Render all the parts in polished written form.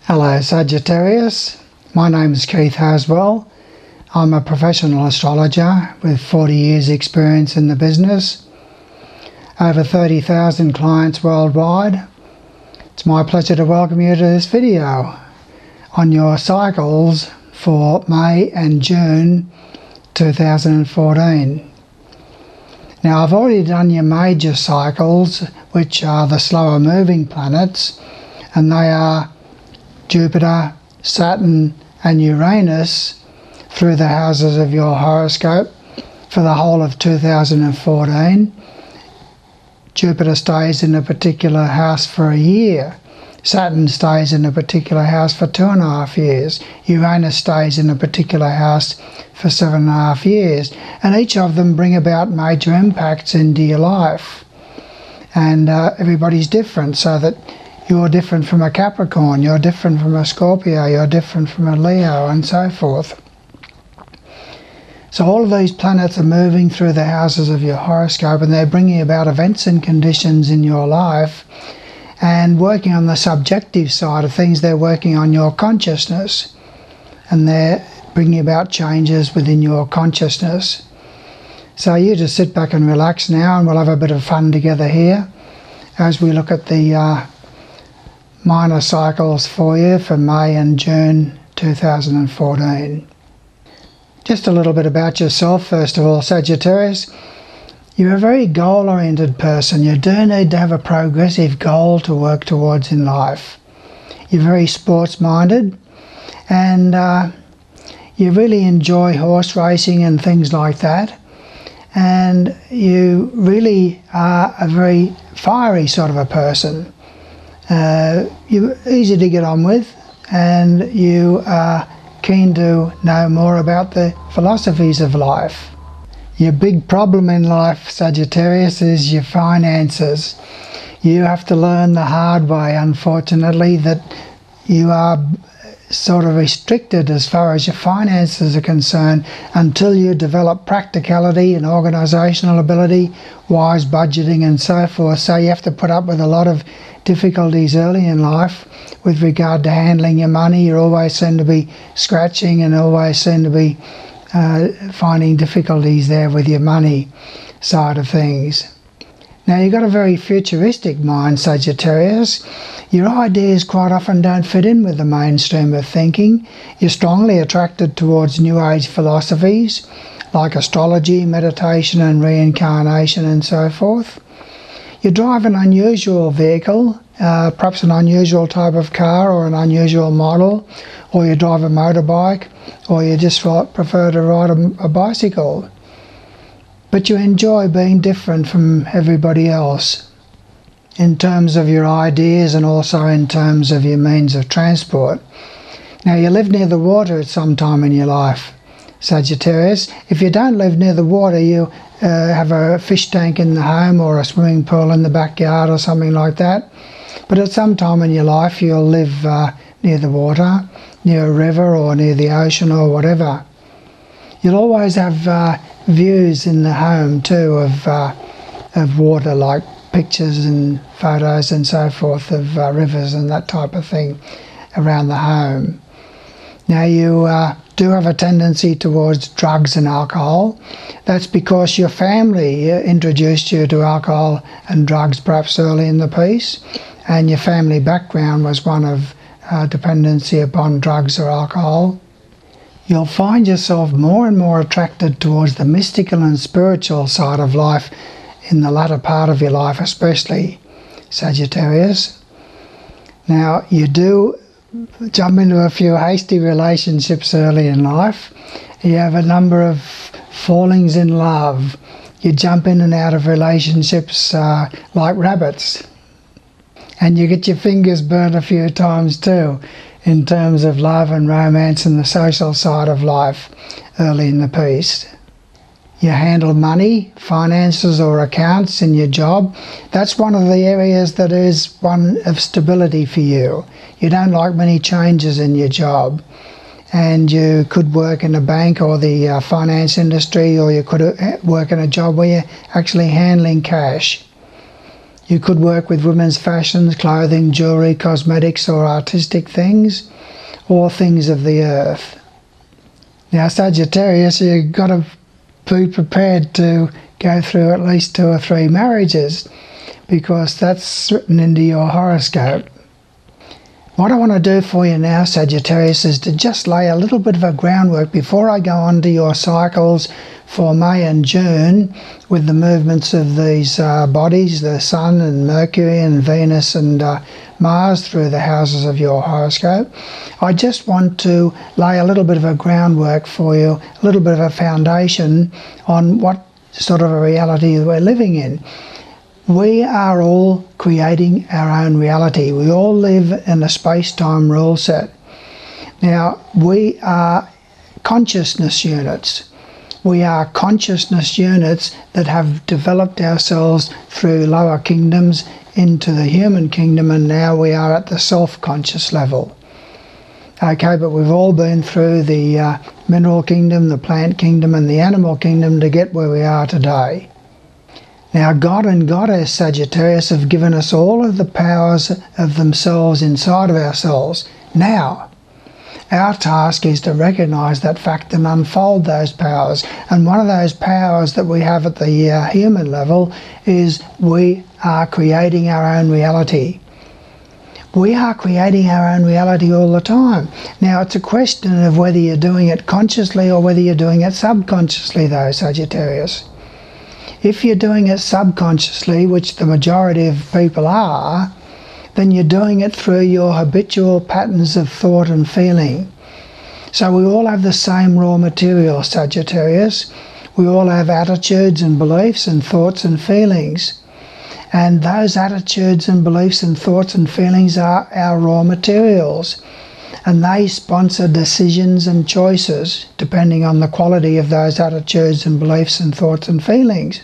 Hello Sagittarius, my name is Keith Haswell. I'm a professional astrologer with 40 years experience in the business, over 30,000 clients worldwide. It's my pleasure to welcome you to this video on your cycles for May and June 2014. Now I've already done your major cycles, which are the slower moving planets, and they are Jupiter, Saturn and Uranus through the houses of your horoscope for the whole of 2014. Jupiter stays in a particular house for a year. Saturn stays in a particular house for 2.5 years. Uranus stays in a particular house for 7.5 years. And each of them bring about major impacts into your life. And everybody's different, so that you're different from a Capricorn, you're different from a Scorpio, you're different from a Leo, and so forth. So all of these planets are moving through the houses of your horoscope, and they're bringing about events and conditions in your life and working on the subjective side of things. They're working on your consciousness, and they're bringing about changes within your consciousness. So you just sit back and relax now, and we'll have a bit of fun together here as we look at the minor cycles for you for May and June 2014. Just a little bit about yourself first of all, Sagittarius. You're a very goal-oriented person. You do need to have a progressive goal to work towards in life. You're very sports-minded, and you really enjoy horse racing and things like that. And you really are a very fiery sort of a person. You're easy to get on with, and you are keen to know more about the philosophies of life. Your big problem in life, Sagittarius, is your finances. You have to learn the hard way, unfortunately, that you are sort of restricted as far as your finances are concerned until you develop practicality and organisational ability, wise budgeting and so forth. So you have to put up with a lot of difficulties early in life with regard to handling your money. You always seem to be scratching and always seem to be finding difficulties there with your money side of things. Now you've got a very futuristic mind, Sagittarius. Your ideas quite often don't fit in with the mainstream of thinking. You're strongly attracted towards New Age philosophies like astrology, meditation and reincarnation and so forth. You drive an unusual vehicle, perhaps an unusual type of car or an unusual model, or you drive a motorbike, or you just prefer to ride a bicycle. But you enjoy being different from everybody else in terms of your ideas and also in terms of your means of transport. Now you live near the water at some time in your life, Sagittarius. If you don't live near the water, you have a fish tank in the home or a swimming pool in the backyard or something like that. But at some time in your life you'll live near the water, near a river or near the ocean or whatever. You'll always have views in the home too of water, like pictures and photos and so forth of rivers and that type of thing around the home. Now you do have a tendency towards drugs and alcohol. That's because your family introduced you to alcohol and drugs perhaps early in the piece, and your family background was one of dependency upon drugs or alcohol. You'll find yourself more and more attracted towards the mystical and spiritual side of life in the latter part of your life, especially, Sagittarius. Now, you do jump into a few hasty relationships early in life. You have a number of fallings in love. You jump in and out of relationships like rabbits. And you get your fingers burnt a few times too, in terms of love and romance and the social side of life early in the piece. You handle money, finances or accounts in your job. That's one of the areas that is one of stability for you. You don't like many changes in your job. And you could work in a bank or the finance industry, or you could work in a job where you're actually handling cash. You could work with women's fashions, clothing, jewellery, cosmetics or artistic things, or things of the earth. Now Sagittarius, you've got to be prepared to go through at least 2 or 3 marriages, because that's written into your horoscope. What I want to do for you now, Sagittarius, is to just lay a little bit of a groundwork before I go on to your cycles for May and June with the movements of these bodies, the Sun and Mercury and Venus and Mars through the houses of your horoscope. I just want to lay a little bit of a groundwork for you, a little bit of a foundation on what sort of a reality we're living in. We are all creating our own reality. We all live in a space-time rule set. Now, we are consciousness units. We are consciousness units that have developed ourselves through lower kingdoms into the human kingdom, and now we are at the self-conscious level. Okay, but we've all been through the mineral kingdom, the plant kingdom, and the animal kingdom to get where we are today. Now, God and Goddess Sagittarius have given us all of the powers of themselves inside of ourselves. Now, our task is to recognize that fact and unfold those powers. And one of those powers that we have at the human level is we are creating our own reality. We are creating our own reality all the time. Now, it's a question of whether you're doing it consciously or whether you're doing it subconsciously, though, Sagittarius. If you're doing it subconsciously, which the majority of people are, then you're doing it through your habitual patterns of thought and feeling. So we all have the same raw material, Sagittarius. We all have attitudes and beliefs and thoughts and feelings. And those attitudes and beliefs and thoughts and feelings are our raw materials. And they sponsor decisions and choices depending on the quality of those attitudes and beliefs and thoughts and feelings.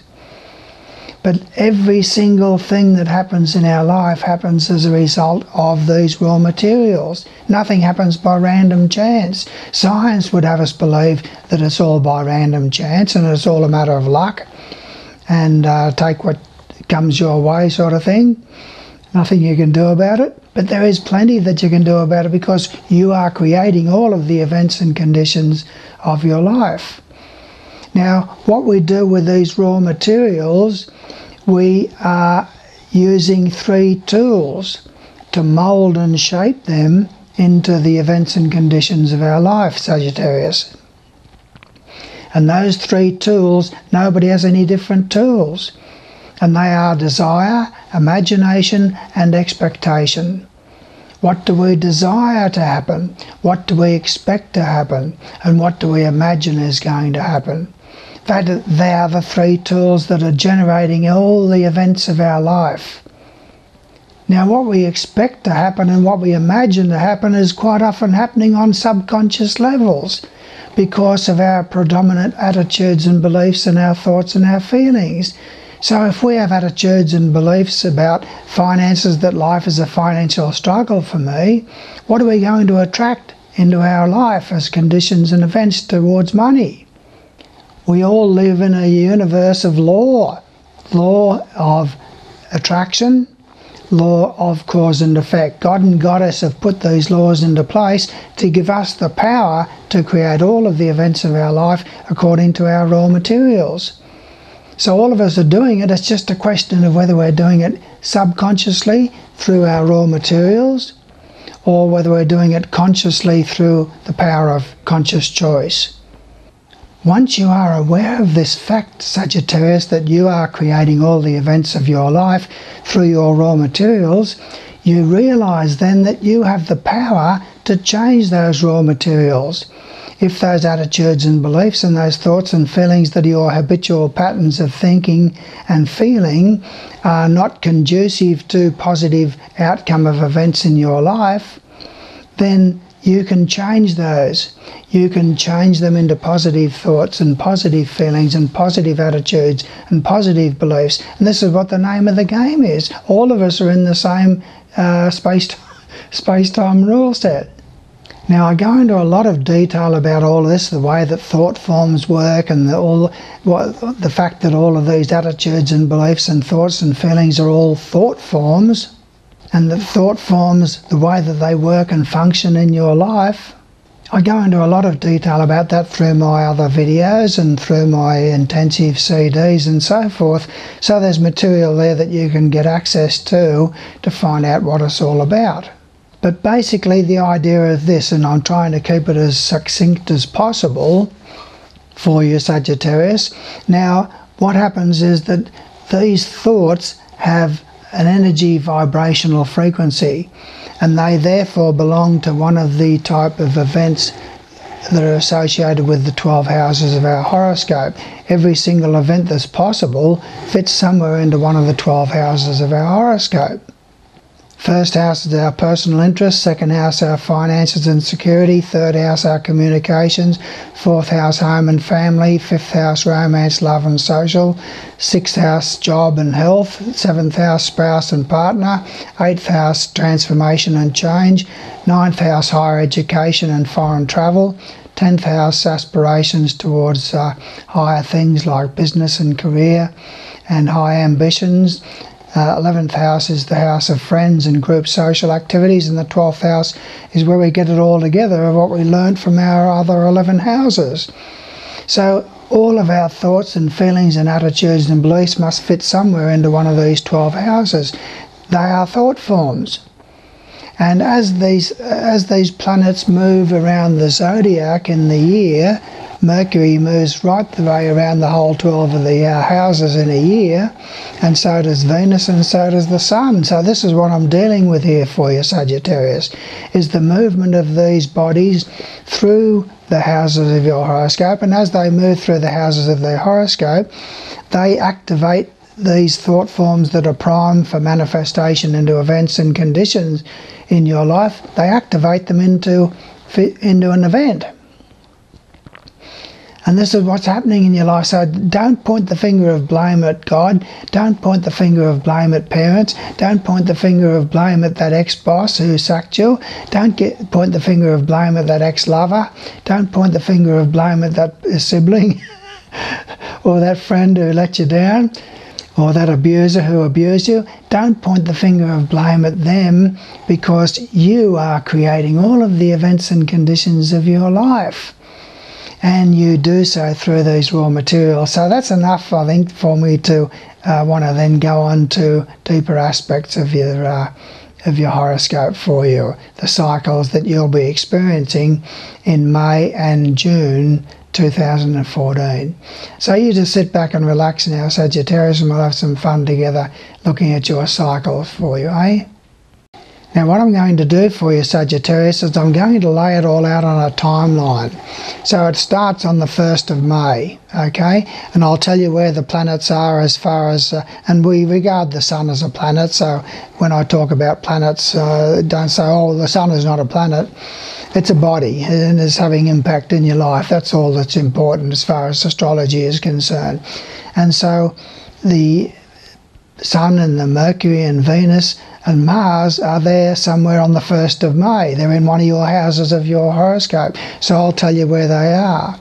But every single thing that happens in our life happens as a result of these raw materials. Nothing happens by random chance. Science would have us believe that it's all by random chance and it's all a matter of luck and take what comes your way sort of thing. Nothing you can do about it. But there is plenty that you can do about it, because you are creating all of the events and conditions of your life. Now, what we do with these raw materials, we are using 3 tools to mould and shape them into the events and conditions of our life, Sagittarius. And those 3 tools, nobody has any different tools. And they are desire, imagination, and expectation. What do we desire to happen? What do we expect to happen? And what do we imagine is going to happen? They are the 3 tools that are generating all the events of our life. Now, what we expect to happen and what we imagine to happen is quite often happening on subconscious levels because of our predominant attitudes and beliefs and our thoughts and our feelings. So if we have attitudes and beliefs about finances, that life is a financial struggle for me, what are we going to attract into our life as conditions and events towards money? We all live in a universe of law of attraction, law of cause and effect. God and Goddess have put these laws into place to give us the power to create all of the events of our life according to our raw materials. So all of us are doing it. It's just a question of whether we're doing it subconsciously through our raw materials or whether we're doing it consciously through the power of conscious choice. Once you are aware of this fact, Sagittarius, that you are creating all the events of your life through your raw materials, you realize then that you have the power to change those raw materials. If those attitudes and beliefs and those thoughts and feelings that are your habitual patterns of thinking and feeling are not conducive to positive outcome of events in your life, then you can change those. You can change them into positive thoughts and positive feelings and positive attitudes and positive beliefs. And this is what the name of the game is. All of us are in the same space-time rule set. Now, I go into a lot of detail about all this, the way that thought forms work, and the fact that all of these attitudes and beliefs and thoughts and feelings are all thought forms, and that thought forms, the way that they work and function in your life. I go into a lot of detail about that through my other videos and through my intensive CDs and so forth. So there's material there that you can get access to find out what it's all about. But basically the idea of this, and I'm trying to keep it as succinct as possible for you, Sagittarius. Now, what happens is that these thoughts have an energy vibrational frequency, and they therefore belong to one of the type of events that are associated with the 12 houses of our horoscope. Every single event that's possible fits somewhere into one of the 12 houses of our horoscope. First house is our personal interests, second house our finances and security, third house our communications, fourth house home and family, fifth house romance, love and social, sixth house job and health, seventh house spouse and partner, eighth house transformation and change, ninth house higher education and foreign travel, 10th house aspirations towards higher things like business and career and high ambitions. 11th house is the house of friends and group social activities, and the 12th house is where we get it all together of what we learned from our other 11 houses. So all of our thoughts and feelings and attitudes and beliefs must fit somewhere into one of these 12 houses. They are thought forms. And as these planets move around the zodiac in the year, Mercury moves right the way around the whole 12 of the houses in a year, and so does Venus and so does the Sun. So this is what I'm dealing with here for you, Sagittarius, is the movement of these bodies through the houses of your horoscope, and as they move through the houses of their horoscope, they activate these thought forms that are primed for manifestation into events and conditions in your life. They activate them into an event. And this is what's happening in your life. So don't point the finger of blame at God. Don't point the finger of blame at parents. Don't point the finger of blame at that ex-boss who sacked you. Don't point the finger of blame at that ex-lover. Don't point the finger of blame at that sibling or that friend who let you down, or that abuser who abused you. Don't point the finger of blame at them, because you are creating all of the events and conditions of your life. And you do so through these raw materials. So that's enough, I think, for me to want to then go on to deeper aspects of your horoscope for you, the cycles that you'll be experiencing in May and June 2014. So you just sit back and relax now, Sagittarius, and we'll have some fun together looking at your cycles for you, eh? Now what I'm going to do for you, Sagittarius, is I'm going to lay it all out on a timeline. So it starts on the 1st of May, okay? And I'll tell you where the planets are as far as, and we regard the Sun as a planet, so when I talk about planets, don't say, oh, the Sun is not a planet. It's a body and is having impact in your life. That's all that's important as far as astrology is concerned. And so the Sun and the Mercury and Venus and Mars are there somewhere on the 1st of May. They're in one of your houses of your horoscope. So I'll tell you where they are.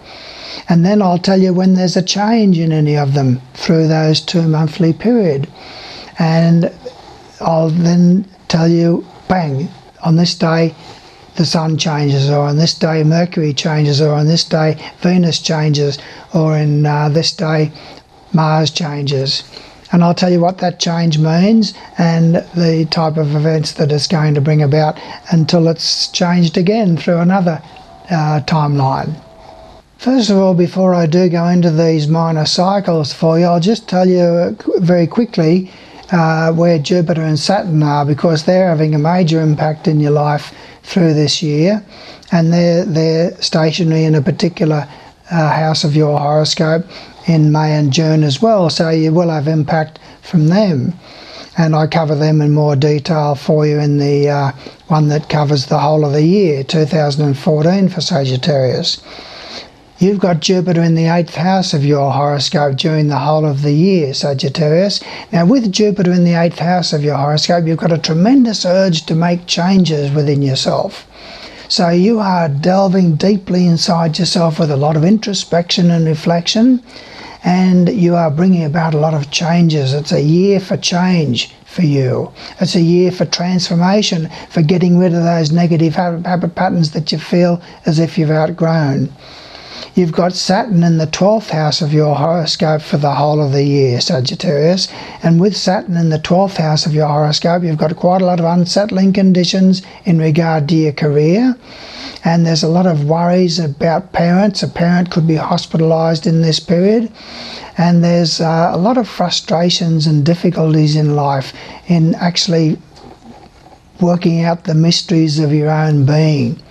And then I'll tell you when there's a change in any of them through those 2-monthly period. And I'll then tell you, bang, on this day the Sun changes, or on this day Mercury changes, or on this day Venus changes, or in this day Mars changes. And I'll tell you what that change means and the type of events that it's going to bring about until it's changed again through another timeline. First of all, before I do go into these minor cycles for you, I'll just tell you very quickly where Jupiter and Saturn are, because they're having a major impact in your life through this year, and they're stationary in a particular house of your horoscope in May and June as well, so you will have impact from them. And I cover them in more detail for you in the one that covers the whole of the year, 2014 for Sagittarius. You've got Jupiter in the 8th house of your horoscope during the whole of the year, Sagittarius. Now with Jupiter in the 8th house of your horoscope, you've got a tremendous urge to make changes within yourself. So you are delving deeply inside yourself with a lot of introspection and reflection, and you are bringing about a lot of changes. It's a year for change for you. It's a year for transformation, for getting rid of those negative habit patterns that you feel as if you've outgrown. You've got Saturn in the 12th house of your horoscope for the whole of the year, Sagittarius. And with Saturn in the 12th house of your horoscope, you've got quite a lot of unsettling conditions in regard to your career. And there's a lot of worries about parents. A parent could be hospitalised in this period. And there's a lot of frustrations and difficulties in life in actually working out the mysteries of your own being.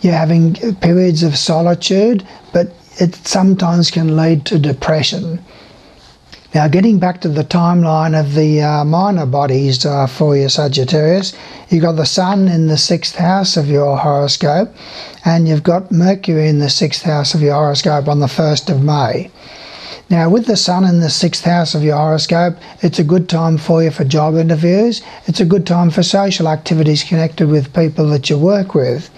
You're having periods of solitude, but it sometimes can lead to depression. Now, getting back to the timeline of the minor bodies for your Sagittarius, you've got the Sun in the 6th house of your horoscope, and you've got Mercury in the 6th house of your horoscope on the 1st of May. Now, with the Sun in the 6th house of your horoscope, it's a good time for you for job interviews. It's a good time for social activities connected with people that you work with.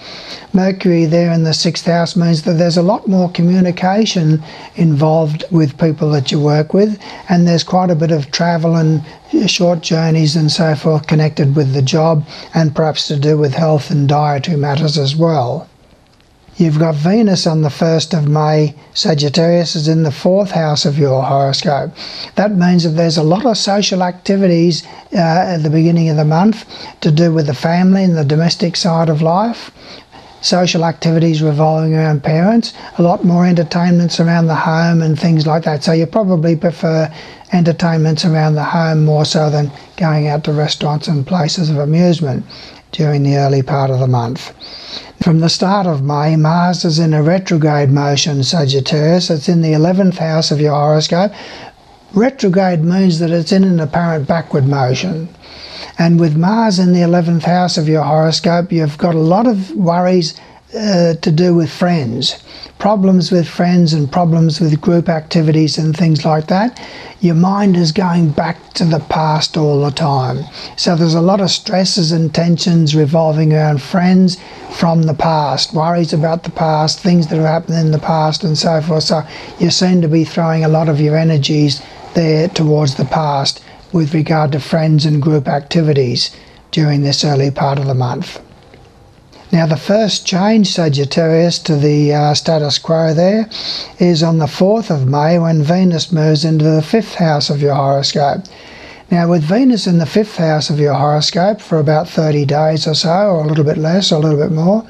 Mercury there in the 6th house means that there's a lot more communication involved with people that you work with, and there's quite a bit of travel and short journeys and so forth connected with the job, and perhaps to do with health and dietary matters as well. You've got Venus on the 1st of May. Sagittarius is in the 4th house of your horoscope. That means that there's a lot of social activities at the beginning of the month to do with the family and the domestic side of life. Social activities revolving around parents, a lot more entertainments around the home and things like that. So you probably prefer entertainments around the home more so than going out to restaurants and places of amusement during the early part of the month. From the start of May, Mars is in a retrograde motion, Sagittarius. It's in the 11th house of your horoscope. Retrograde means that it's in an apparent backward motion. And with Mars in the 11th house of your horoscope, you've got a lot of worries to do with friends. Problems with friends and problems with group activities and things like that. Your mind is going back to the past all the time. So there's a lot of stresses and tensions revolving around friends from the past, worries about the past, things that have happened in the past and so forth. So you seem to be throwing a lot of your energies there towards the past with regard to friends and group activities during this early part of the month. Now, the first change, Sagittarius, to the status quo there is on the 4th of May when Venus moves into the 5th house of your horoscope. Now, with Venus in the 5th house of your horoscope for about 30 days or so, or a little bit less, or a little bit more,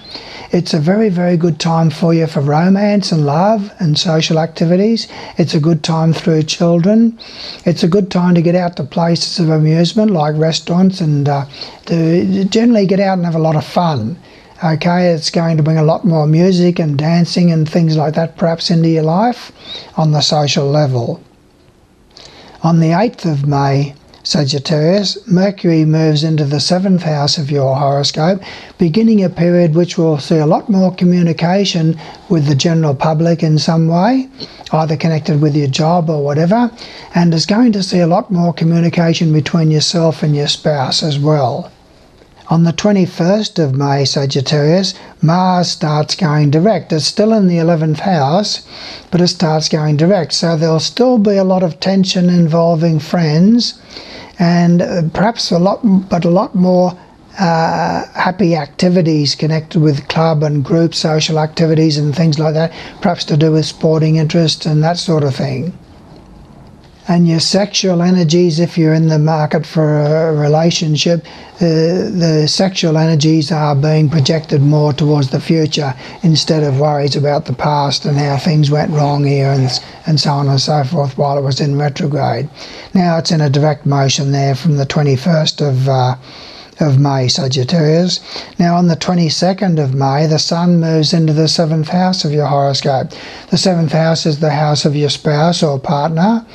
it's a very, very good time for you for romance and love and social activities. It's a good time through children. It's a good time to get out to places of amusement like restaurants and to generally get out and have a lot of fun. Okay, it's going to bring a lot more music and dancing and things like that perhaps into your life on the social level. On the 8th of May, Sagittarius, Mercury moves into the 7th house of your horoscope, beginning a period which will see a lot more communication with the general public in some way, either connected with your job or whatever, and is going to see a lot more communication between yourself and your spouse as well. On the 21st of May, Sagittarius, Mars starts going direct. It's still in the 11th house, but it starts going direct. So there'll still be a lot of tension involving friends and perhaps a lot more happy activities connected with club and group social activities and things like that, perhaps to do with sporting interests and that sort of thing. And your sexual energies, if you're in the market for a relationship, the sexual energies are being projected more towards the future instead of worries about the past and how things went wrong here and so on and so forth while it was in retrograde. Now it's in a direct motion there from the 21st of May, Sagittarius. Now on the 22nd of May, the Sun moves into the 7th house of your horoscope. The 7th house is the house of your spouse or partner.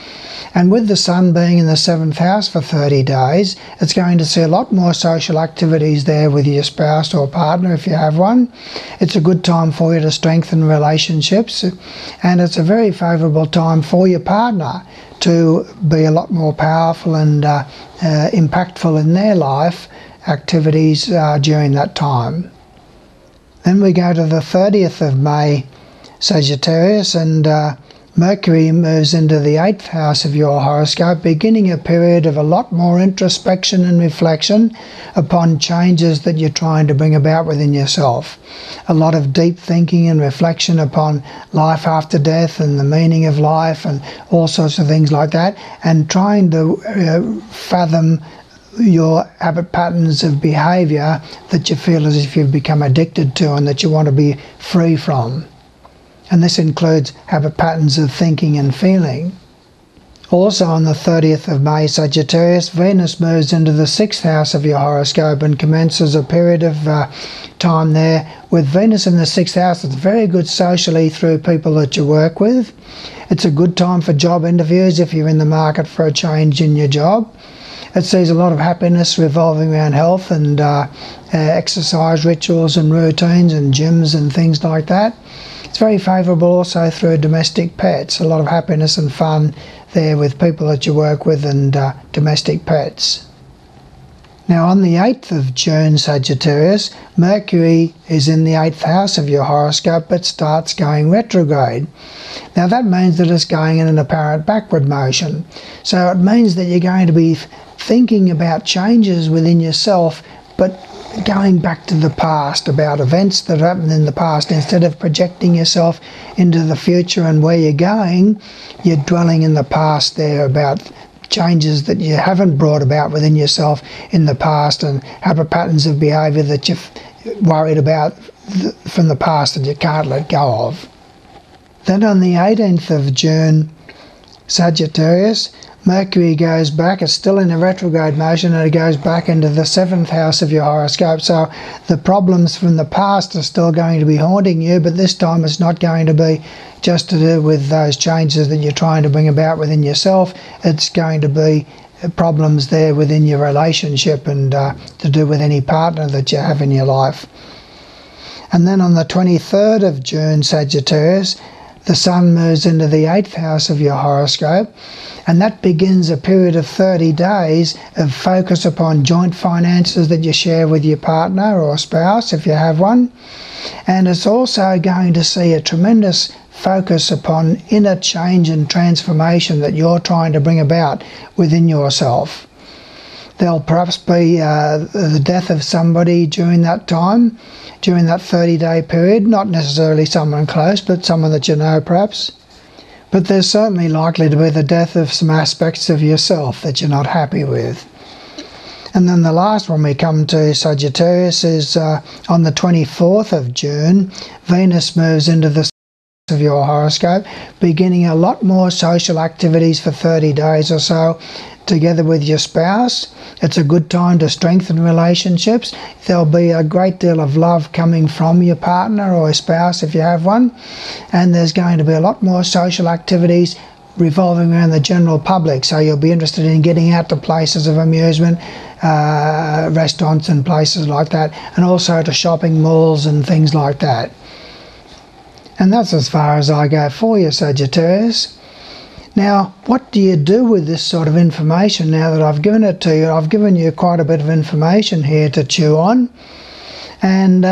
And with the Sun being in the 7th house for 30 days, it's going to see a lot more social activities there with your spouse or partner if you have one. It's a good time for you to strengthen relationships, and it's a very favourable time for your partner to be a lot more powerful and impactful in their life activities during that time. Then we go to the 30th of May, Sagittarius, and Mercury moves into the 8th house of your horoscope, beginning a period of a lot more introspection and reflection upon changes that you're trying to bring about within yourself. A lot of deep thinking and reflection upon life after death and the meaning of life and all sorts of things like that, and trying to fathom your habit patterns of behaviour that you feel as if you've become addicted to and that you want to be free from. And this includes habit patterns of thinking and feeling. Also on the 30th of May, Sagittarius, Venus moves into the 6th house of your horoscope and commences a period of time there. With Venus in the 6th house, it's very good socially through people that you work with. It's a good time for job interviews if you're in the market for a change in your job. It sees a lot of happiness revolving around health and exercise rituals and routines and gyms and things like that. It's very favourable also through domestic pets. A lot of happiness and fun there with people that you work with and domestic pets. Now on the 8th of June, Sagittarius, Mercury is in the 8th house of your horoscope but starts going retrograde. Now that means that it's going in an apparent backward motion. So it means that you're going to be thinking about changes within yourself, but going back to the past, about events that happened in the past. Instead of projecting yourself into the future and where you're going, you're dwelling in the past there about changes that you haven't brought about within yourself in the past and habit patterns of behaviour that you're worried about from the past that you can't let go of. Then on the 18th of June, Sagittarius, Mercury goes back. It's still in a retrograde motion and it goes back into the 7th house of your horoscope. So the problems from the past are still going to be haunting you, but this time it's not going to be just to do with those changes that you're trying to bring about within yourself. It's going to be problems there within your relationship and to do with any partner that you have in your life. And then on the 23rd of June, Sagittarius, the Sun moves into the 8th house of your horoscope, and that begins a period of 30 days of focus upon joint finances that you share with your partner or spouse if you have one. And it's also going to see a tremendous focus upon inner change and transformation that you're trying to bring about within yourself. There'll perhaps be the death of somebody during that time, during that 30-day period, not necessarily someone close, but someone that you know perhaps. But there's certainly likely to be the death of some aspects of yourself that you're not happy with. And then the last one we come to, Sagittarius, is on the 24th of June, Venus moves into the of your horoscope, beginning a lot more social activities for 30 days or so together with your spouse. It's a good time to strengthen relationships. There'll be a great deal of love coming from your partner or spouse if you have one, and there's going to be a lot more social activities revolving around the general public, so you'll be interested in getting out to places of amusement, restaurants and places like that, and also to shopping malls and things like that. And that's as far as I go for you, Sagittarius. Now, what do you do with this sort of information now that I've given it to you? I've given you quite a bit of information here to chew on. And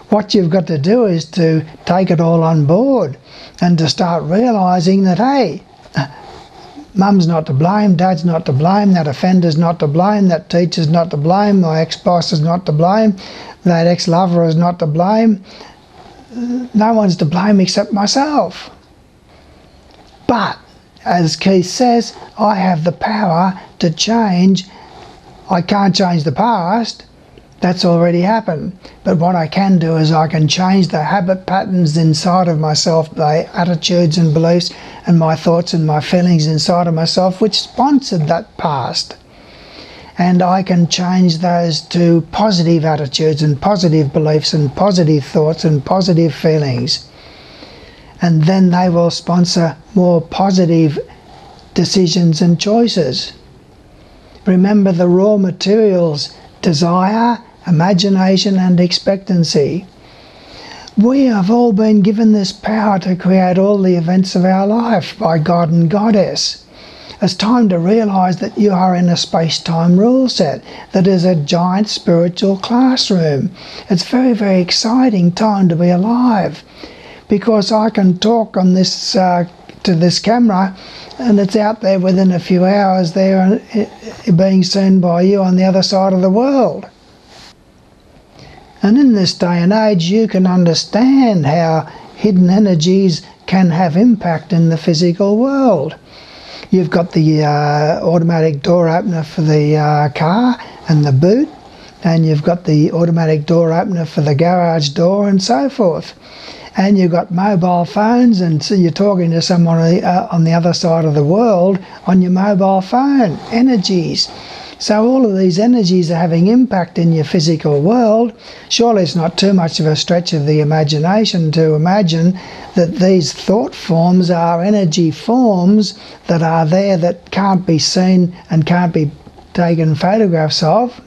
what you've got to do is to take it all on board and to start realising that, hey, Mum's not to blame, Dad's not to blame, that offender's not to blame, that teacher's not to blame, my ex-boss is not to blame, that ex-lover is not to blame. No one's to blame except myself. But, as Keith says, I have the power to change. I can't change the past. That's already happened. But what I can do is I can change the habit patterns inside of myself, the attitudes and beliefs and my thoughts and my feelings inside of myself which sponsored that past. And I can change those to positive attitudes and positive beliefs and positive thoughts and positive feelings. And then they will sponsor more positive decisions and choices. Remember the raw materials: desire, imagination and expectancy. We have all been given this power to create all the events of our life by God and Goddess. It's time to realize that you are in a space-time rule set that is a giant spiritual classroom. It's very, very exciting time to be alive, because I can talk on this to this camera, and it's out there within a few hours there, being seen by you on the other side of the world. And in this day and age, you can understand how hidden energies can have impact in the physical world. You've got the automatic door opener for the car and the boot, and you've got the automatic door opener for the garage door and so forth. And you've got mobile phones, and so you're talking to someone on the other side of the world on your mobile phone. Energies. So all of these energies are having impact in your physical world. Surely it's not too much of a stretch of the imagination to imagine that these thought forms are energy forms that are there that can't be seen and can't be taken photographs of.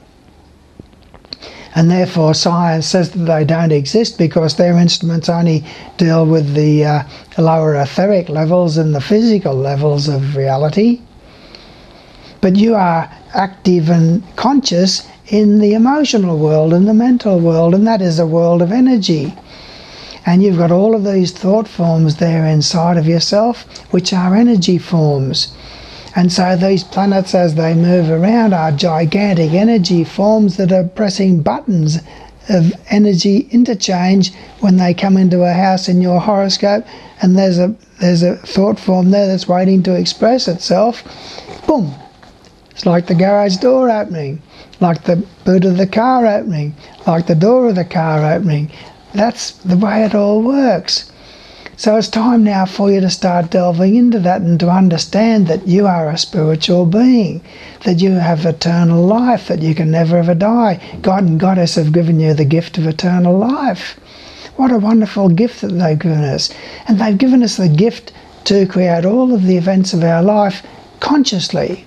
And therefore science says that they don't exist because their instruments only deal with the lower etheric levels and the physical levels of reality. But you are active and conscious in the emotional world and the mental world, and that is a world of energy. And you've got all of these thought forms there inside of yourself, which are energy forms. And so these planets, as they move around, are gigantic energy forms that are pressing buttons of energy interchange when they come into a house in your horoscope, and there's a thought form there that's waiting to express itself. Boom! It's like the garage door opening, like the boot of the car opening, like the door of the car opening. That's the way it all works. So it's time now for you to start delving into that and to understand that you are a spiritual being, that you have eternal life, that you can never ever die. God and Goddess have given you the gift of eternal life. What a wonderful gift that they've given us. And they've given us the gift to create all of the events of our life consciously.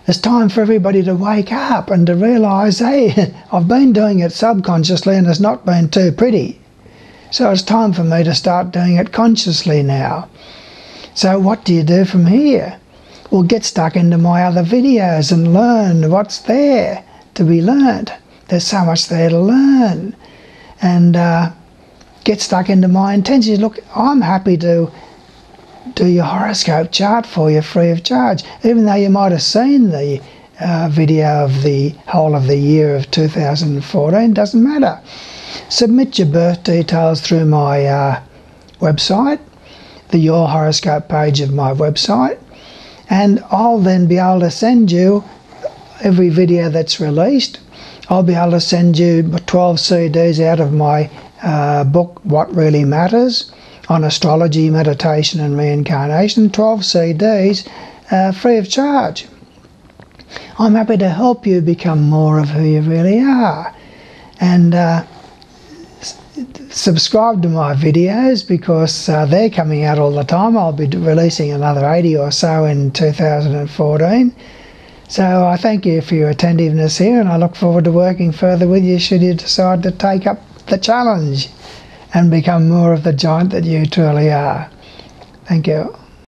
It's time for everybody to wake up and to realise, hey, I've been doing it subconsciously and it's not been too pretty. So it's time for me to start doing it consciously now. So what do you do from here? Well, get stuck into my other videos and learn what's there to be learnt. There's so much there to learn. And get stuck into my intentions. Look, I'm happy to do your horoscope chart for you free of charge, even though you might have seen the video of the whole of the year of 2014. Doesn't matter. Submit your birth details through my website, the Your Horoscope page of my website, and I'll then be able to send you every video that's released. I'll be able to send you 12 CDs out of my book What Really Matters on astrology, meditation and reincarnation, 12 CDs free of charge. I'm happy to help you become more of who you really are. And subscribe to my videos because they're coming out all the time. I'll be releasing another 80 or so in 2014. So I thank you for your attentiveness here, and I look forward to working further with you should you decide to take up the challenge and become more of the giant that you truly are. Thank you.